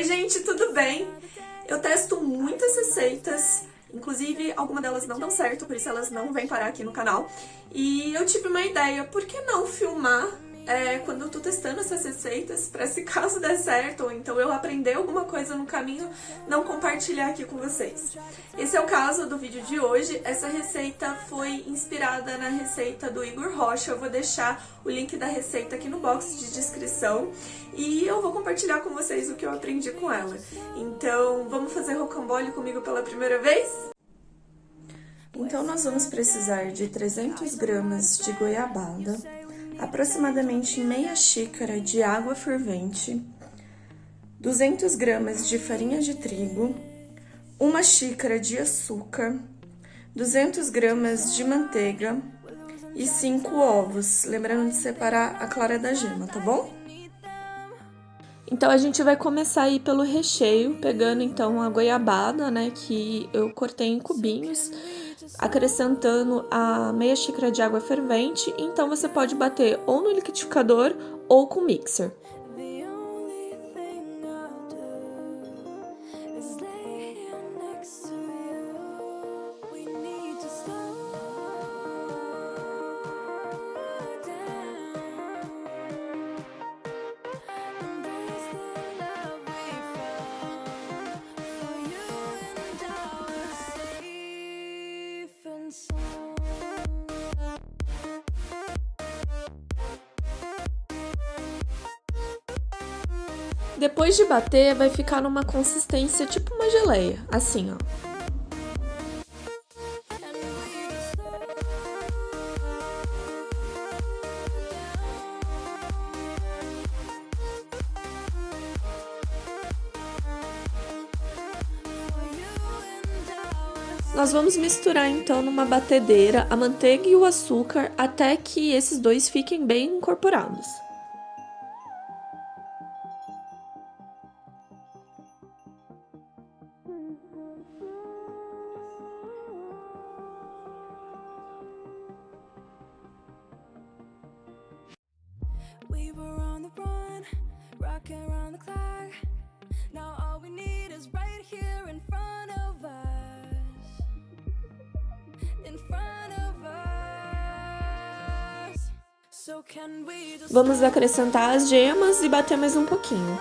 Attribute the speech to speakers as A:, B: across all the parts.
A: Oi gente, tudo bem? Eu testo muitas receitas, inclusive algumas delas não dão certo, por isso elas não vêm parar aqui no canal. E eu tive uma ideia, por que não filmar quando eu tô testando essas receitas, pra se caso der certo, ou então eu aprender alguma coisa no caminho, não compartilhar aqui com vocês. Esse é o caso do vídeo de hoje. Essa receita foi inspirada na receita do Igor Rocha. Eu vou deixar o link da receita aqui no box de descrição e eu vou compartilhar com vocês o que eu aprendi com ela. Então, vamos fazer rocambole comigo pela primeira vez? Então, nós vamos precisar de 300 gramas de goiabada, aproximadamente meia xícara de água fervente, 200 gramas de farinha de trigo, uma xícara de açúcar, 200 gramas de manteiga e 5 ovos, lembrando de separar a clara da gema, tá bom? Então, a gente vai começar aí pelo recheio, pegando então a goiabada, né, que eu cortei em cubinhos, acrescentando a meia xícara de água fervente. Então, você pode bater ou no liquidificador ou com mixer. Depois de bater, vai ficar numa consistência tipo uma geleia, assim, ó. Nós vamos misturar então numa batedeira a manteiga e o açúcar até que esses dois fiquem bem incorporados. We were on the run, rocking around the clock. Now all we need is right here in front of us. In front of us. So can we just... Vamos acrescentar as gemas e bater mais um pouquinho.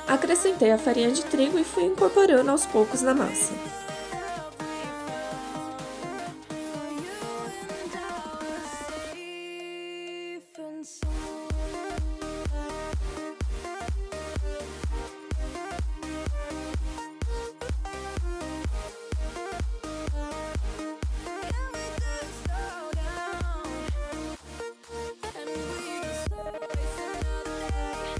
A: Acrescentei a farinha de trigo e fui incorporando aos poucos na massa.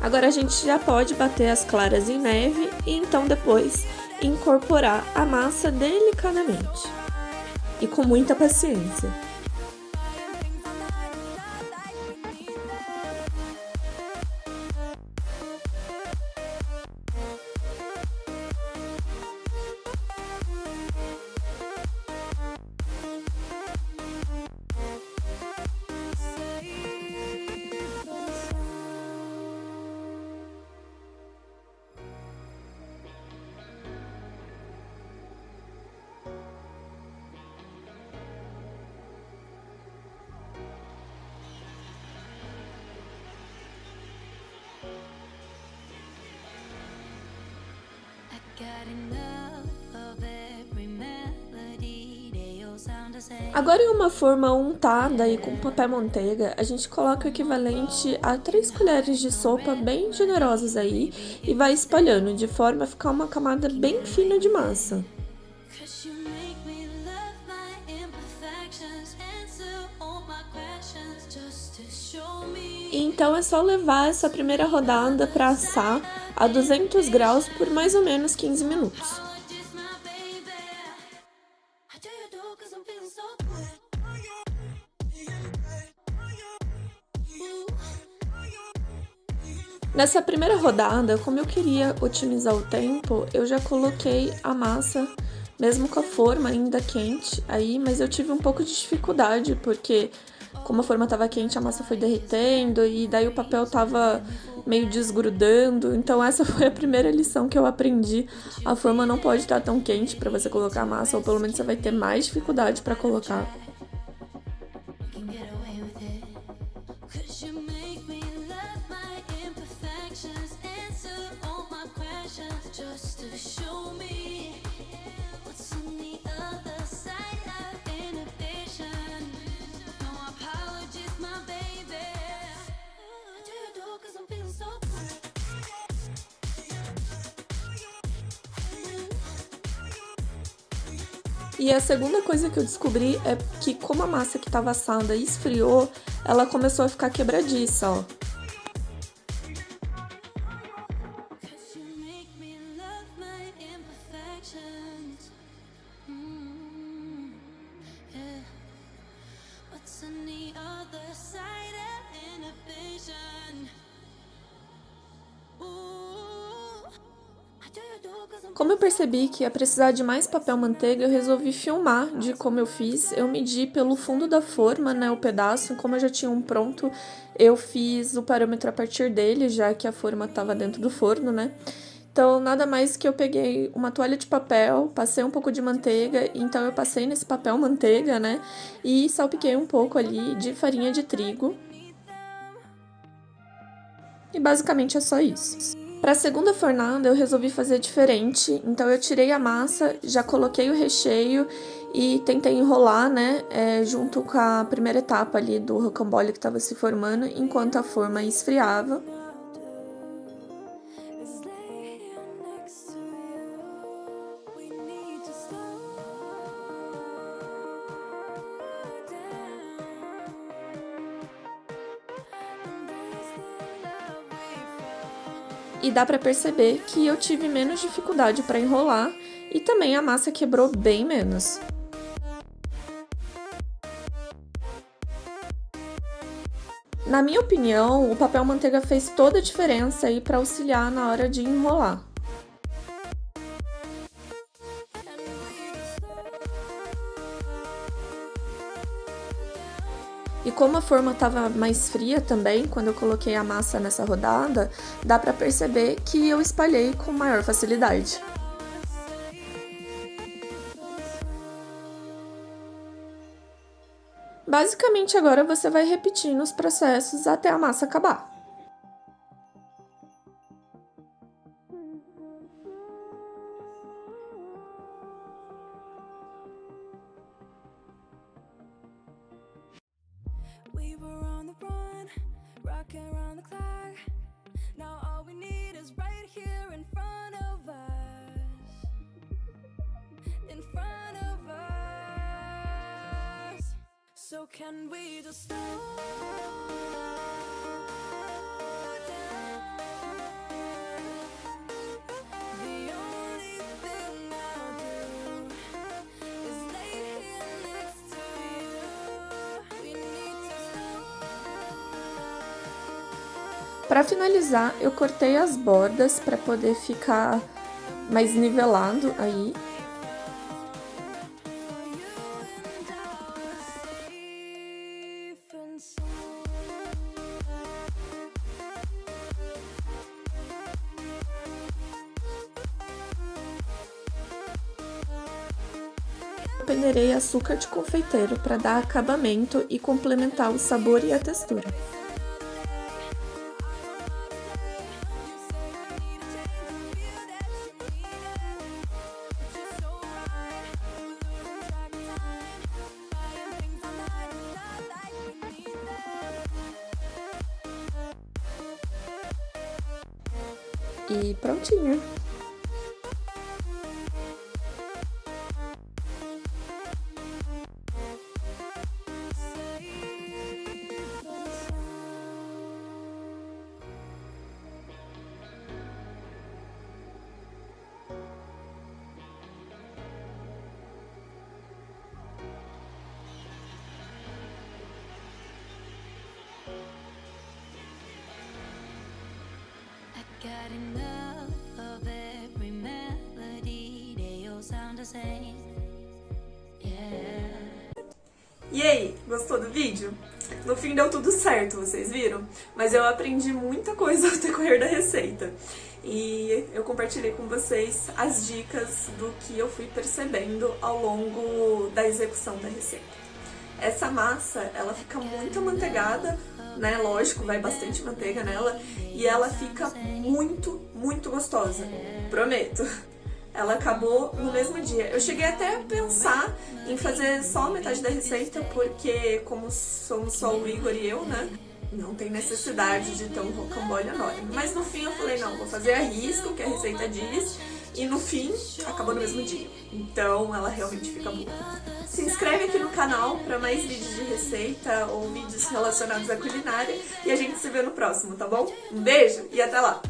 A: Agora a gente já pode bater as claras em neve e então depois incorporar a massa delicadamente e com muita paciência. Agora, em uma forma untada e com papel manteiga, a gente coloca o equivalente a 3 colheres de sopa bem generosas aí e vai espalhando de forma a ficar uma camada bem fina de massa. E então é só levar essa primeira rodada para assar a 200 graus por mais ou menos 15 minutos. Nessa primeira rodada, como eu queria otimizar o tempo, eu já coloquei a massa, mesmo com a forma ainda quente, aí, mas eu tive um pouco de dificuldade, porque como a forma estava quente, a massa foi derretendo e daí o papel estava meio desgrudando. Então essa foi a primeira lição que eu aprendi. A forma não pode estar tão quente para você colocar a massa, ou pelo menos você vai ter mais dificuldade para colocar. E a segunda coisa que eu descobri é que como a massa que estava assada esfriou, ela começou a ficar quebradiça, ó. Como eu percebi que ia precisar de mais papel manteiga, eu resolvi filmar de como eu fiz. Eu medi pelo fundo da forma, né, o pedaço. Como eu já tinha um pronto, eu fiz o parâmetro a partir dele, já que a forma estava dentro do forno, né. Então, nada mais que eu peguei uma toalha de papel, passei um pouco de manteiga, então eu passei nesse papel manteiga, né, e salpiquei um pouco ali de farinha de trigo. E basicamente é só isso. Para a segunda fornada eu resolvi fazer diferente, então eu tirei a massa, já coloquei o recheio e tentei enrolar, né, junto com a primeira etapa ali do rocambole que estava se formando, enquanto a forma esfriava. E dá para perceber que eu tive menos dificuldade para enrolar e também a massa quebrou bem menos. Na minha opinião, o papel manteiga fez toda a diferença aí para auxiliar na hora de enrolar. E como a forma estava mais fria também, quando eu coloquei a massa nessa rodada, dá para perceber que eu espalhei com maior facilidade. Basicamente agora você vai repetindo os processos até a massa acabar. We were on the run, rocking around the clock. Now all we need is right here in front of us. In front of us. So can we just slow down? The only thing I'll do is lay here next to you. We need to slow. Para finalizar, eu cortei as bordas para poder ficar mais nivelado aí. Peneirei açúcar de confeiteiro para dar acabamento e complementar o sabor e a textura. E prontinho!
B: got enough of every melody, they all sound the same. Yeah.
A: E aí, gostou do vídeo? No fim deu tudo certo, vocês viram? Mas eu aprendi muita coisa ao decorrer da receita. E eu compartilhei com vocês as dicas do que eu fui percebendo ao longo da execução da receita. Essa massa, ela fica muito amanteigada, né? Lógico, vai bastante manteiga nela. E ela fica muito, muito gostosa. Prometo. Ela acabou no mesmo dia. Eu cheguei até a pensar em fazer só metade da receita, porque como somos só o Igor e eu, né? Não tem necessidade de ter um rocambole enorme. Mas no fim eu falei, não, vou fazer a risca, o que a receita diz. E no fim, acabou no mesmo dia. Então ela realmente fica boa. Se inscreve aqui no canal para mais vídeos de receita ou vídeos relacionados à culinária. E a gente se vê no próximo, tá bom? Um beijo e até lá!